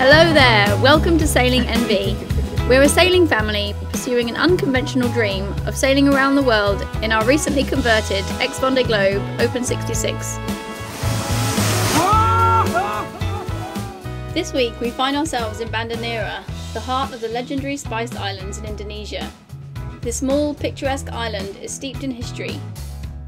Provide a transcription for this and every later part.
Hello there, welcome to Sailing NV. We're a sailing family pursuing an unconventional dream of sailing around the world in our recently converted Vendée Globe Open 66. This week we find ourselves in Banda Neira, the heart of the legendary Spiced Islands in Indonesia. This small, picturesque island is steeped in history,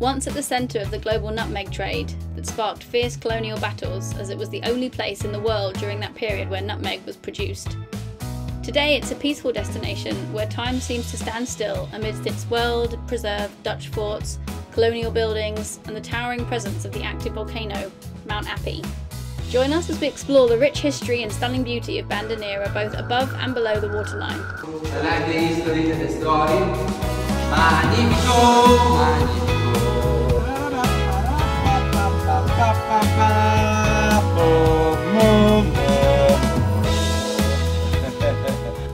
once at the centre of the global nutmeg trade that sparked fierce colonial battles, as it was the only place in the world during that period where nutmeg was produced. Today it's a peaceful destination where time seems to stand still amidst its well-preserved Dutch forts, colonial buildings and the towering presence of the active volcano, Mount Api. Join us as we explore the rich history and stunning beauty of Banda Neira both above and below the waterline. I like the history and the story. Magnifico! Magnifico!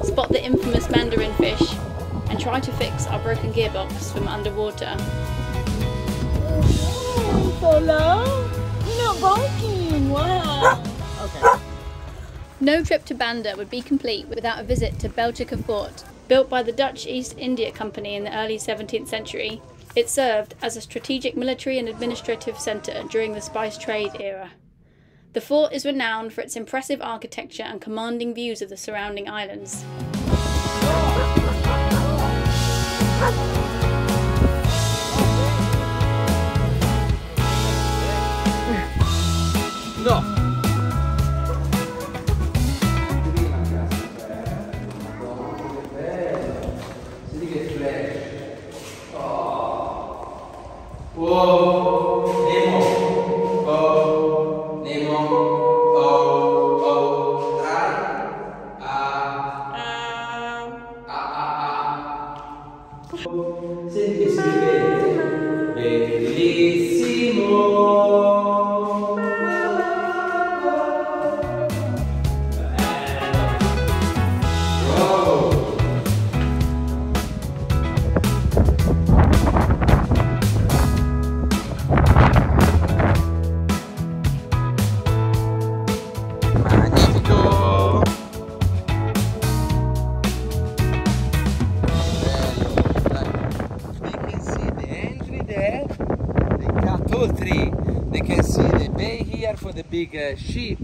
Spot the infamous mandarin fish and try to fix our broken gearbox from underwater. So low? You're not barking, wow! Okay. No trip to Banda would be complete without a visit to Belgica Fort. Built by the Dutch East India Company in the early 17th century, it served as a strategic military and administrative centre during the spice trade era. The fort is renowned for its impressive architecture and commanding views of the surrounding islands. No! Oh, Nemo, oh, Nemo, oh, oh, try, senti che si vede, bellissimo. They can see the bay here for the big ship,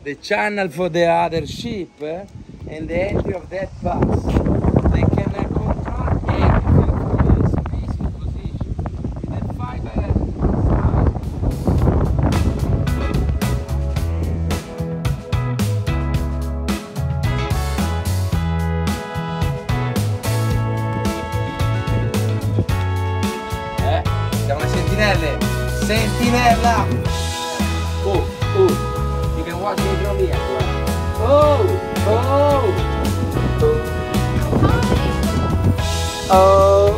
the channel for the other ship, and the entry of that pass. They can control everything from the spacing position with the fiber. Siamo le sentinelle! Sentinella! Oh, oh, you can watch me from here. Oh, oh, oh,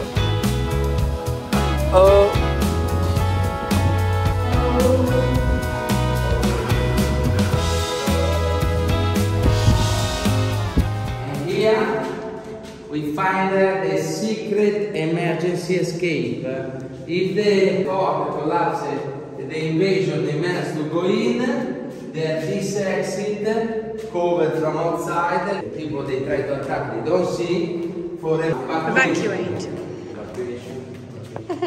oh. And here we find the secret emergency escape. If the port collapses, the invasion demands to go in, there's this exit covered from outside. The people they try to attack, they don't see. For Evacuate. Be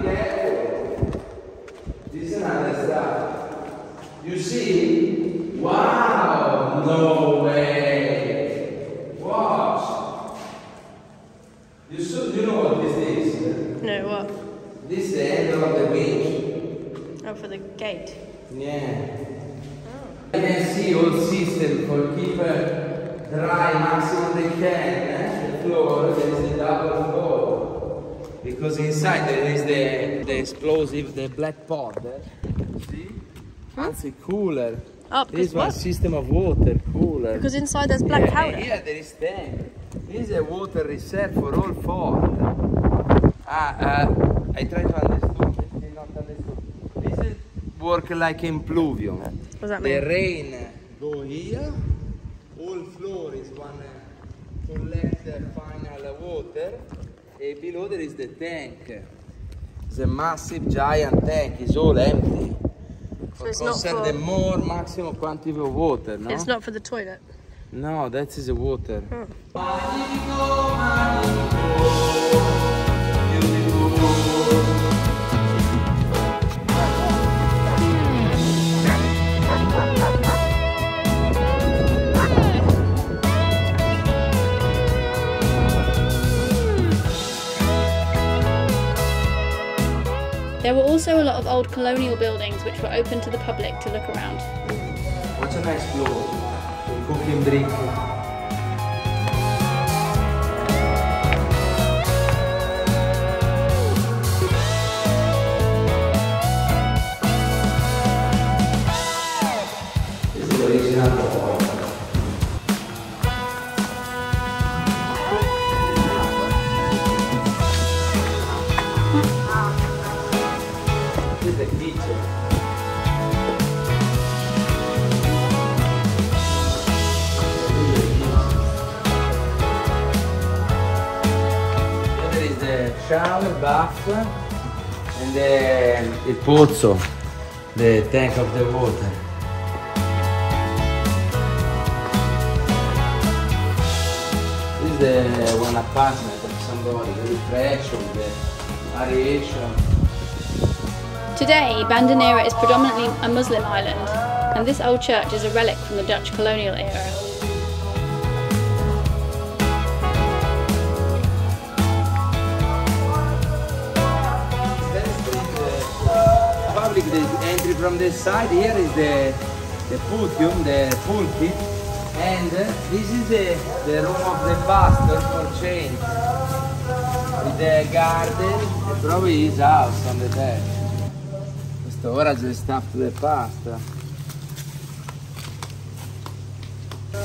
careful. This is another stuff. You see? Wow! No way! Watch! You know what this is? No, what? This is the handle of the winch. Oh, for the gate. Yeah. Oh. You can see all system for keep dry maximum they can. The floor, there is a double floor. Because inside there is the explosive, the black pod. See? That's a cooler. Oh, this one system of water cooler. Because inside there's black powder. Here there is tank. This is a water reserve for all fort. I try to understand. Still not understood. This is work like impluvium. What does that mean? The rain go here. All floor is one collect the final water. And below there is the tank. It's a massive giant tank. It's all empty. So it's not for the more maximum quantity of water, no? It's not for the toilet. No, that is the water. Oh. There were also a lot of old colonial buildings which were open to the public to look around. What's a nice floor? Cooking brick. This is the original door. This is the kitchen. Shower, bath, and il pozzo, the tank of the water. This is the one apartment of somebody, the reflection, the aeration. Today, Banda Neira is predominantly a Muslim island, and this old church is a relic from the Dutch colonial era. The entry from this side here is the pulpium, the pulpit, and this is the room of the pastor for change, with the garden and probably his house on the back. Questo ora c'è stuff to the pastor.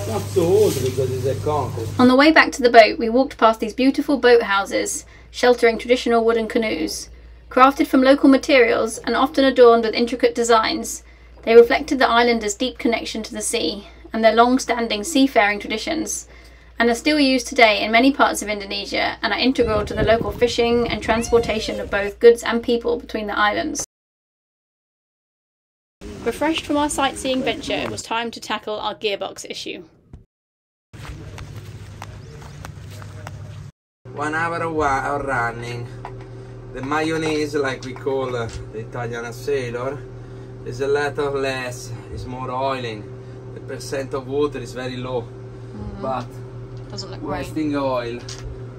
Not so old because it's a concrete. On the way back to the boat, we walked past these beautiful boat houses, sheltering traditional wooden canoes. Crafted from local materials and often adorned with intricate designs, they reflected the islanders' deep connection to the sea and their long-standing seafaring traditions, and are still used today in many parts of Indonesia and are integral to the local fishing and transportation of both goods and people between the islands. Refreshed from our sightseeing venture, it was time to tackle our gearbox issue. 1 hour of running. The mayonnaise, like we call the Italian sailor, is a lot less, it's more oiling. The percent of water is very low, but doesn't look wasting oil,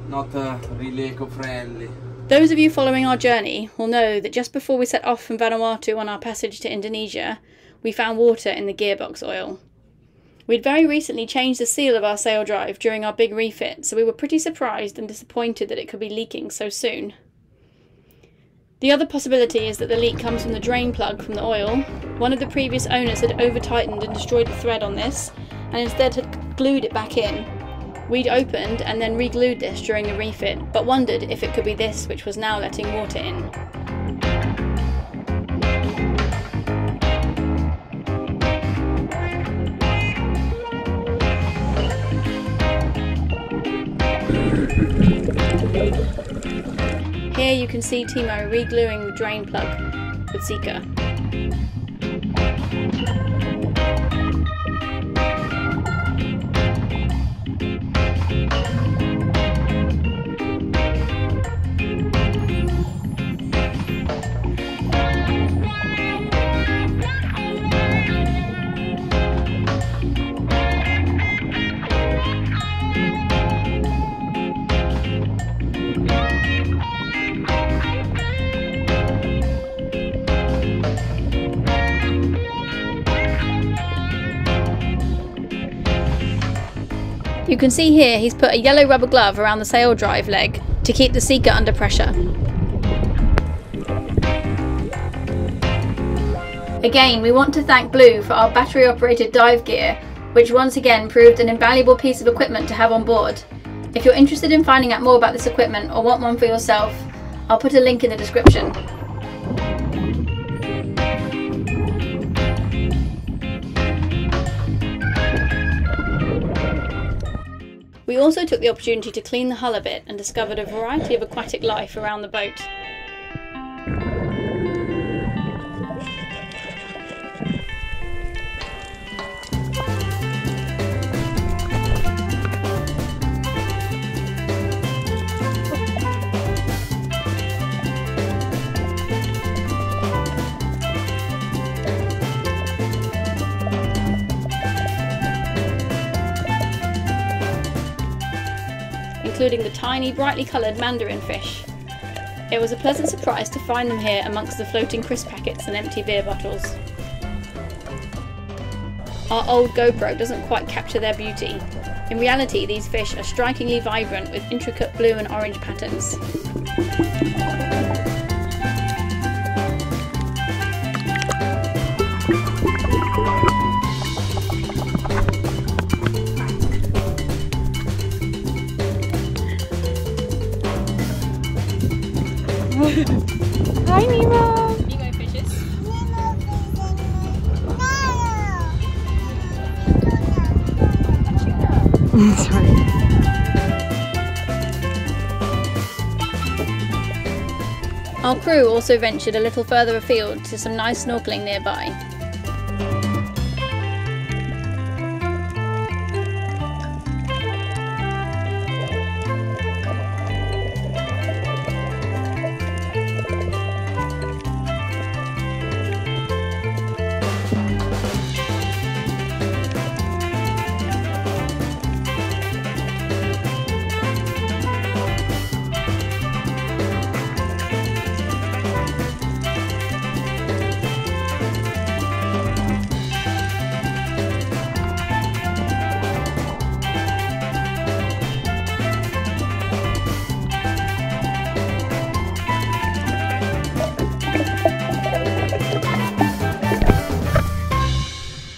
not really eco-friendly. Those of you following our journey will know that just before we set off from Vanuatu on our passage to Indonesia, we found water in the gearbox oil. We'd very recently changed the seal of our sail drive during our big refit, so we were pretty surprised and disappointed that it could be leaking so soon. The other possibility is that the leak comes from the drain plug from the oil. One of the previous owners had over-tightened and destroyed the thread on this, and instead had glued it back in. We'd opened and then re-glued this during the refit, but wondered if it could be this which was now letting water in. Here you can see Timo re-gluing the drain plug with Sika. You can see here he's put a yellow rubber glove around the sail drive leg to keep the Sika under pressure. Again, we want to thank Blue for our battery operated dive gear, which once again proved an invaluable piece of equipment to have on board. If you're interested in finding out more about this equipment or want one for yourself, I'll put a link in the description. We also took the opportunity to clean the hull a bit and discovered a variety of aquatic life around the boat. including the tiny, brightly coloured mandarin fish. It was a pleasant surprise to find them here amongst the floating crisp packets and empty beer bottles. Our old GoPro doesn't quite capture their beauty. In reality, these fish are strikingly vibrant with intricate blue and orange patterns. Hi, Nemo. Nemo fishes. Sorry. Our crew also ventured a little further afield to some nice snorkelling nearby.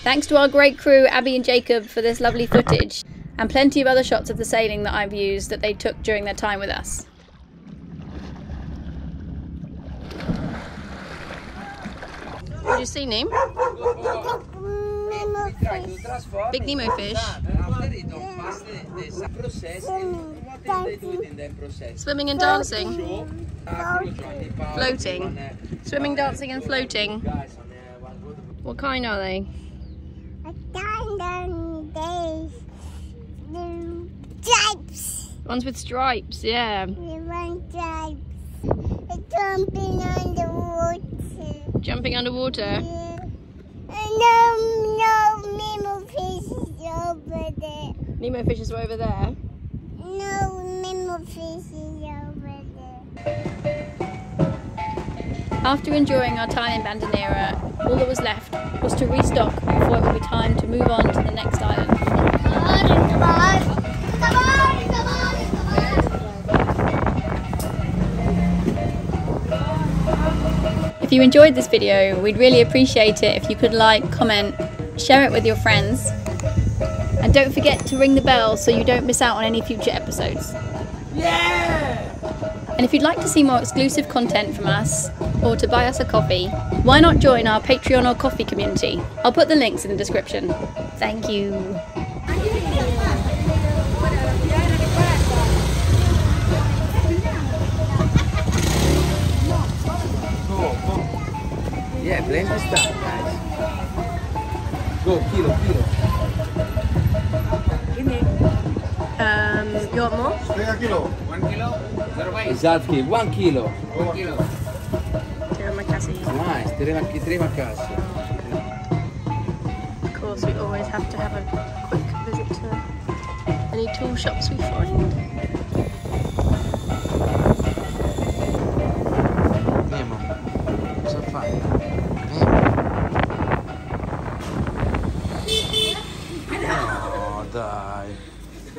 Thanks to our great crew, Abby and Jacob, for this lovely footage, and plenty of other shots of the sailing that I've used that they took during their time with us. What did you see, Neem? Big Nemo fish. Swimming and dancing. Floating. Swimming, dancing and floating. What kind are they? Stripes. Ones with stripes, yeah. Jumping underwater. Jumping underwater. Yeah. No, Nemo fish is over there. Nemo fishes are over there. No, Nemo fish is over there. After enjoying our time in Banda Neira, all that was left was to restock before it would be time to move on to the next island. If you enjoyed this video, we'd really appreciate it if you could like, comment, share it with your friends, and don't forget to ring the bell so you don't miss out on any future episodes. Yeah! And if you'd like to see more exclusive content from us, or to buy us a coffee, why not join our Patreon or coffee community? I'll put the links in the description. Thank you. Yeah, blend the stuff, guys. Go, kilo. You want more? 1 kilo. 1 kilo? Exactly, 1 kilo. 1 kilo. Terima kasih. Nice, terima kasih. Of course, we always have to have a quick visit to any tool shops we find. Nemo, cosa fai? No, dai.